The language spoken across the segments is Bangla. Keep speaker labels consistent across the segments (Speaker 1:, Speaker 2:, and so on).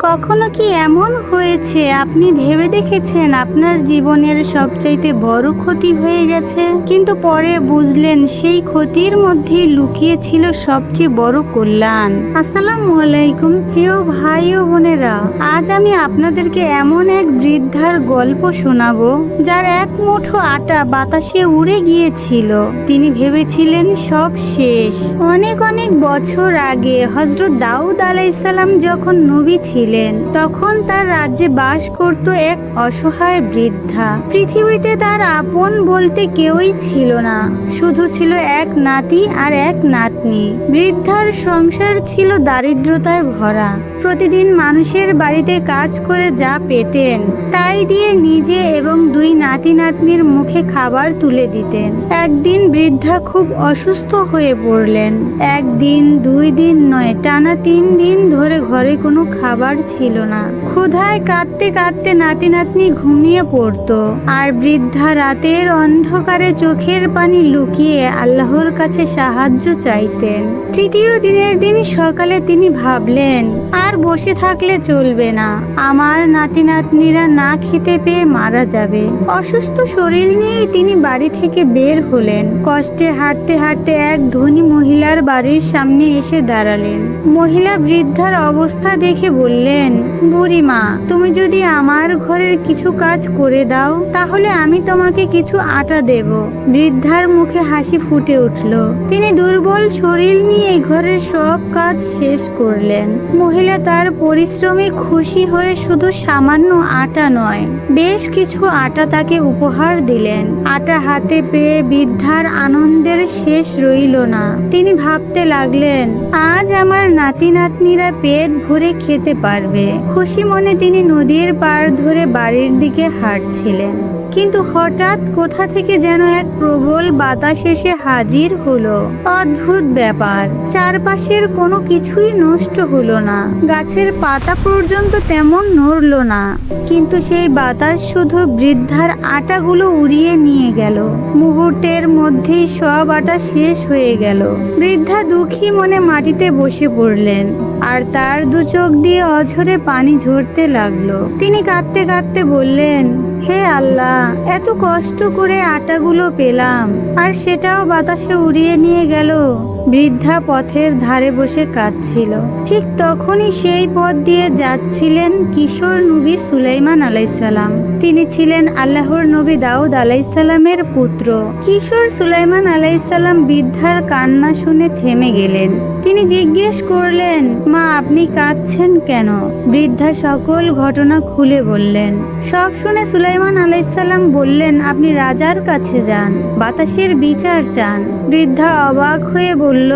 Speaker 1: কখনো কি এমন হয়েছে আপনি ভেবে দেখেছেন আপনার জীবনের সবচাইতে বড় ক্ষতি হয়ে গেছে, কিন্তু পরে বুঝলেন সেই ক্ষতির মধ্যেই লুকিয়ে ছিল সবচেয়ে বড় কল্যাণ? আসসালামু আলাইকুম প্রিয় ভাই ও বোনেরা, আজ আমি আপনাদেরকে এমন এক বৃদ্ধার গল্প শোনাবো যার এক মুঠো আটা বাতাসে উড়ে গিয়েছিল। তিনি ভেবেছিলেন সব শেষ। অনেক অনেক বছর আগে হযরত দাউদ আলাইহিস সালাম যখন নবী ছিলেন, তখন তার রাজ্যে বাস করত এক অসহায় বৃদ্ধা। পৃথিবীতে তার আপন বলতে কেউই ছিল না, শুধু ছিল এক নাতি আর এক নাতনি। বৃদ্ধার সংসার ছিল দারিদ্রতায় ভরা। প্রতিদিন মানুষের বাড়িতে কাজ করে যা পেতেন তাই দিয়ে নিজে এবং দুই নাতি নাতনির মুখে খাবার তুলে দিতেন। একদিন বৃদ্ধা খুব অসুস্থ হয়ে পড়লেন। একদিন, 2 দিন নয়, টানা 3 দিন ধরে ঘরে কোনো খাবার ছিল না। ক্ষুধায় কাঁদতে কাঁদতে নাতি নাতনি ঘুমিয়ে পড়তো আর বৃদ্ধা রাতের অন্ধকারে চোখের পানি লুকিয়ে আল্লাহর কাছে সাহায্য চাইতেন। তৃতীয় দিনের দিন সকালে তিনি ভাবলেন, আর বসে থাকলে চলবে না, আমার নাতি নাতনিরা না খেতে পেয়ে মারা যাবে। অসুস্থ শরীর নিয়েই তিনি বাড়ি থেকে বের হলেন। কষ্টে হাঁটতে হাঁটতে এক ধনী মহিলার বাড়ির সামনে এসে দাঁড়ালেন। মহিলা বৃদ্ধার অবস্থা দেখে বললেন, বুড়িমা, তুমি যদি আমার ঘরের কিছু কাজ করে দাও তাহলে আমি তোমাকে কিছু আটা দেব। বৃদ্ধার মুখে হাসি ফুটে উঠল। তিনি দুর্বল শরীর নিয়ে ঘরের সব কাজ শেষ করলেন। মহিলা তার পরিশ্রমে খুশি হয়ে শুধু সামান্য আটা নয়, বেশ কিছু আটা তাকে উপহার দিলেন। আটা হাতে পেয়ে বৃদ্ধার আনন্দের শেষ রইল না। তিনি ভাবতে লাগলেন, আজ আমার নাতি নাতনিরা পেট ভরে খেতে পারবে। খুশি মনে তিনি নদীর পাড় ধরে বাড়ির দিকে হাঁটছিলেন। কিন্তু হঠাৎ কোথা থেকে যেন এক প্রবল বাতাস এসে হাজির হলো। অদ্ভুত ব্যাপার, চারপাশের কোনো কিছুই নষ্ট হলো না, গাছের পাতা পর্যন্ত তেমন নড়ল না, কিন্তু সেই বাতাস শুধু বৃদ্ধার আটাগুলো উড়িয়ে নিয়ে গেল। মুহূর্তের মধ্যেই সব আটা শেষ হয়ে গেল। বৃদ্ধা দুঃখী মনে মাটিতে বসে পড়লেন আর তার 2 চোখ দিয়ে অঝরে পানি ঝরতে লাগলো। তিনি কাঁদতে কাঁদতে বললেন, হে আল্লাহ, এত কষ্ট করে আটাগুলো পেলাম আর সেটাও বাতাসে উড়িয়ে নিয়ে গেল। বৃদ্ধা পথের ধারে বসে কাঁদছিল। ঠিক তখনই সেই পথ দিয়ে যাচ্ছিলেন কিশোর নবী সুলাইমান আলাইহিস সালাম। তিনি ছিলেন আল্লাহর নবী দাউদ আলাইহিস সালামের পুত্র। কিশোর সুলাইমান আলাইহিস সালাম বৃদ্ধার কান্না শুনে থেমে গেলেন। তিনি জিজ্ঞেস করলেন, মা, আপনি কাঁদছেন কেন? বৃদ্ধা সকল ঘটনা খুলে বললেন। সব শুনে সুলাইমান আলাইহিস সালাম বললেন, আপনি রাজার কাছে যান, বাতাসের বিচার চান। বৃদ্ধা অবাক হয়ে বলল,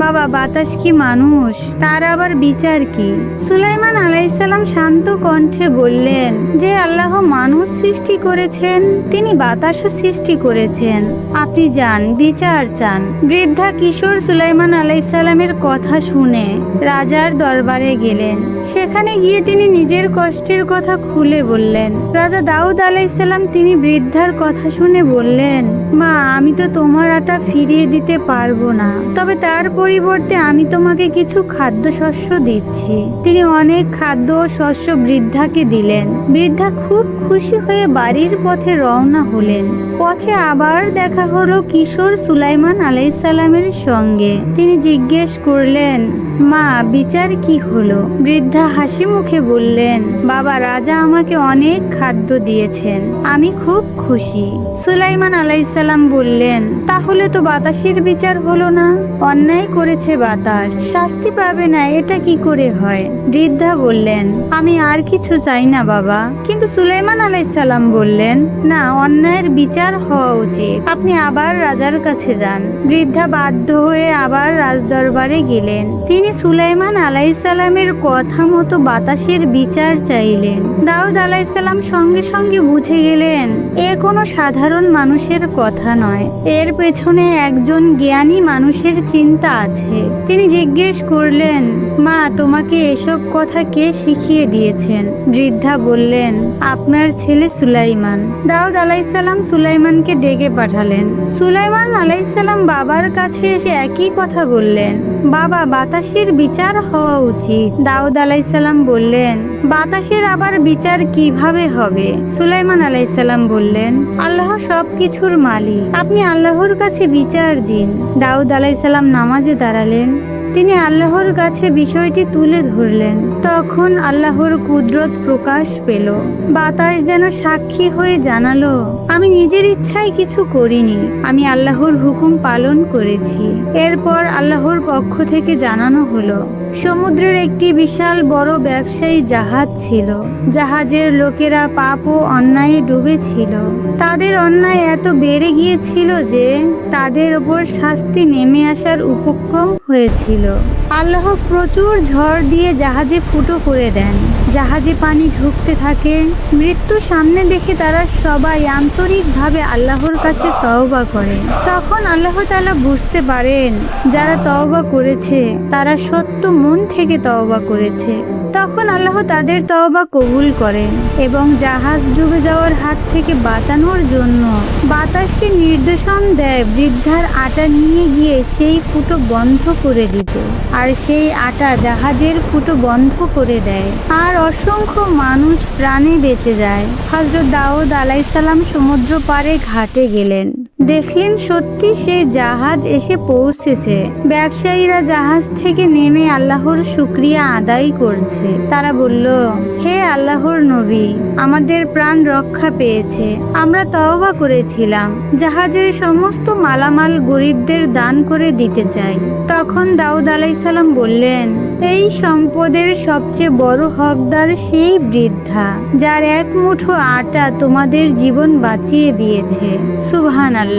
Speaker 1: বাবা, বাতাস কি মানুষ? তার আবার বিচার কি? সুলাইমান আলাইহিস সালাম শান্ত কণ্ঠে বললেন, যে আল্লাহ মানুষ সৃষ্টি করেছেন তিনি বাতাসও সৃষ্টি করেছেন। আপনি যান, বিচার চান। বৃদ্ধা কিশোর সুলাইমান আলাইহিস সালামের কথা শুনে রাজার দরবারে গেলেন। সেখানে গিয়ে তিনি নিজের কষ্টের কথা খুলে বললেন। রাজা দাউদ আলাইহিস সালাম তিনি বৃদ্ধার কথা শুনে বললেন, মা, আমি তো তোমার আটা ফিরিয়ে দিতে পারবো না, তবে তার পরিবর্তে আমি তোমাকে কিছু খাদ্যশস্য দিচ্ছি। তিনি অনেক খাদ্য ও শস্য বৃদ্ধাকে দিলেন। বৃদ্ধা খুব খুশি হয়ে বাড়ির পথে রওনা হলেন। পথে আবার দেখা হলো কিশোর সুলাইমান আলাইহিস সালামের সঙ্গে। তিনি জিজ্ঞেস করলেন, মা, বিচার কি হলো? বৃদ্ধা হাসি মুখে বললেন, বাবা, রাজা আমাকে অনেক খাদ্য দিয়েছেন, আমি খুব খুশি। সুলাইমান আলাইহিস সালাম বললেন, তাহলে তো বাতাসের বিচার হলো না। অন্যায় করেছে বাতাস, শাস্তি পাবে না, এটা কি করে হয়? বৃদ্ধা বললেন, আমি আর কিছু চাই না বাবা। কিন্তু সুলাইমান আলাইহিস সালাম বললেন, না, অন্যায়ের বিচার হওয়া উচিত, আপনি আবার রাজার কাছে যান। বৃদ্ধা বাধ্য হয়ে আবার রাজদরবারে গেলেন। তিনি সুলাইমান আলাইহিস সালামের কথা মতো বাতাসের বিচার চাইলেন। দাউদ আলাইহিস সালাম সঙ্গে সঙ্গে বুঝে গেলেন এ কোনো সাধারণ মানুষের কথা নয়, এর পেছনে একজন জ্ঞানী মানুষের চিন্তা আছে। তিনি জিজ্ঞেস করলেন, মা, তোমাকে এসব কথা কে শিখিয়ে দিয়েছেন? বৃদ্ধা বললেন, আপনার ছেলে সুলাইমান। দাউদ আলাইহিস সালাম সুলাইমানকে ডেকে পাঠালেন। সুলাইমান আলাইহিস সালাম বাবার কাছে এসে একই কথা বললেন, বাবা, বাতাসের বাতাসের বিচার হওয়া উচিত। দাউদ আলাইসাল্লাম বললেন, বাতাসের আবার বিচার কিভাবে হবে? সুলাইমান আলাইসাল্লাম বললেন, আল্লাহ সবকিছুর মালিক, আপনি আল্লাহর কাছে বিচার দিন। দাউদ আলাইসাল্লাম নামাজে দাঁড়ালেন। তিনি আল্লাহর কাছে বিষয়টি তুলে ধরলেন। তখন আল্লাহর কুদরত প্রকাশ পেল। বাতাস যেন সাক্ষী হয়ে জানালো, আমি নিজের ইচ্ছায় কিছু করিনি, আমি আল্লাহর হুকুম পালন করেছি। এরপর আল্লাহর পক্ষ থেকে জানানো হলো, সমুদ্রের একটি বিশাল বড় ব্যবসায়ী জাহাজ ছিল। জাহাজের লোকেরা পাপ ও অন্যায়ে ডুবেছিল। তাদের অন্যায় এত বেড়ে গিয়েছিল যে তাদের ওপর শাস্তি নেমে আসার উপক্রম হয়েছিল। আল্লাহ প্রচুর ঝড় দিয়ে জাহাজে ফুটো করে দেন। জাহাজে পানি ঢুকতে থাকে। মৃত্যু সামনে দেখে তারা সবাই আন্তরিকভাবে আল্লাহর কাছে তওবা করে। তখন আল্লাহ তাআলা বুঝতে পারেন যারা তওবা করেছে তারা সত্য মন থেকে তওবা করেছে। তখন আল্লাহ তাদের তওবা কবুল করেন এবং জাহাজ ডুবে যাওয়ার হাত থেকে বাঁচানোর জন্য বাতাসকে নির্দেশন দেয় বৃদ্ধার আটা নিয়ে গিয়ে সেই ফুটো বন্ধ করে দিতে। আর সেই আটা জাহাজের ফুটো বন্ধ করে দেয়, আর অসংখ্য মানুষ প্রাণে বেঁচে যায়। হযরত দাউদ আলাইসাল্লাম সমুদ্র পাড়ে ঘাটে গেলেন। দেখলেন সত্যি সেই জাহাজ এসে পৌঁছেছে। ব্যবসায়ীরা জাহাজ থেকে নেমে আল্লাহর শুকরিয়া আদায় করছে। তারা বলল, হে আল্লাহর নবী, আমাদের প্রাণ রক্ষা পেয়েছে। আমরা তওবা করেছিলাম, জাহাজের সমস্ত মালামাল গরিবদের দান করে দিতে চাই। তখন দাউদ আলাইসাল্লাম বললেন, এই সম্পদের সবচেয়ে বড় হকদার সেই বৃদ্ধা যার এক মুঠো আটা তোমাদের জীবন বাঁচিয়ে দিয়েছে। সুবহানাল্লাহ।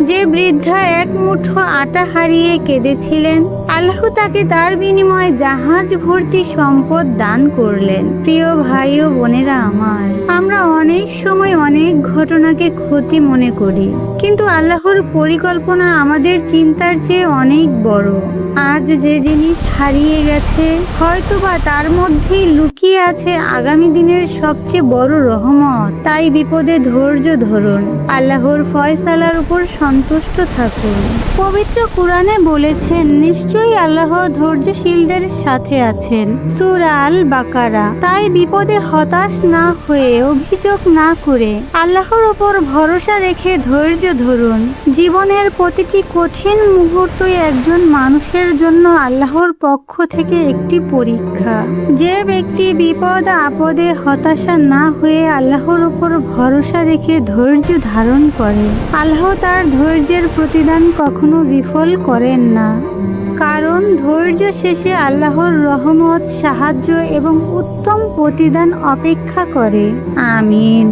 Speaker 1: যে বৃদ্ধা এক মুঠো আটা হারিয়ে কেঁদেছিলেন, আল্লাহ তাকে তার বিনিময়ে জাহাজ ভর্তি সম্পদ দান করলেন। প্রিয় ভাই ও বোনেরা আমার, আমরা অনেক সময় অনেক ঘটনাকে ক্ষতি মনে করি, কিন্তু আল্লাহর পরিকল্পনা আমাদের চিন্তার চেয়ে অনেক বড়। আজ যে জিনিস হারিয়ে গেছে, হয়তোবা তার মধ্যেই লুকিয়ে আছে আগামী দিনের সবচেয়ে বড় রহমত। তাই বিপদে ধৈর্য ধরুন, আল্লাহর ফয়সালার উপর সন্তুষ্ট থাকুন। পবিত্র কুরআনে বলেছেন, নিশ্চয়ই আল্লাহ ধৈর্যশীলদের সাথে আছেন। সূরা আল বাকারা। তাই বিপদে হতাশ না হয়ে, অভিযোগ না করে আল্লাহর উপর ভরসা রেখে ধৈর্য ধরুন। জীবনের প্রতিটি কঠিন মুহূর্তই একজন মানুষের জন্য আল্লাহর পক্ষ থেকে একটি পরীক্ষা। যে ব্যক্তি বিপদ আপদে হতাশা না হয়ে আল্লাহর উপর ভরসা রেখে ধৈর্য ধারণ করে, আল্লাহ তার ধৈর্যের প্রতিদান কখনো বিফল করেন না। কারণ ধৈর্য শেষে আল্লাহর রহমত, সাহায্য এবং উত্তম প্রতিদান অপেক্ষা করে। আমিন।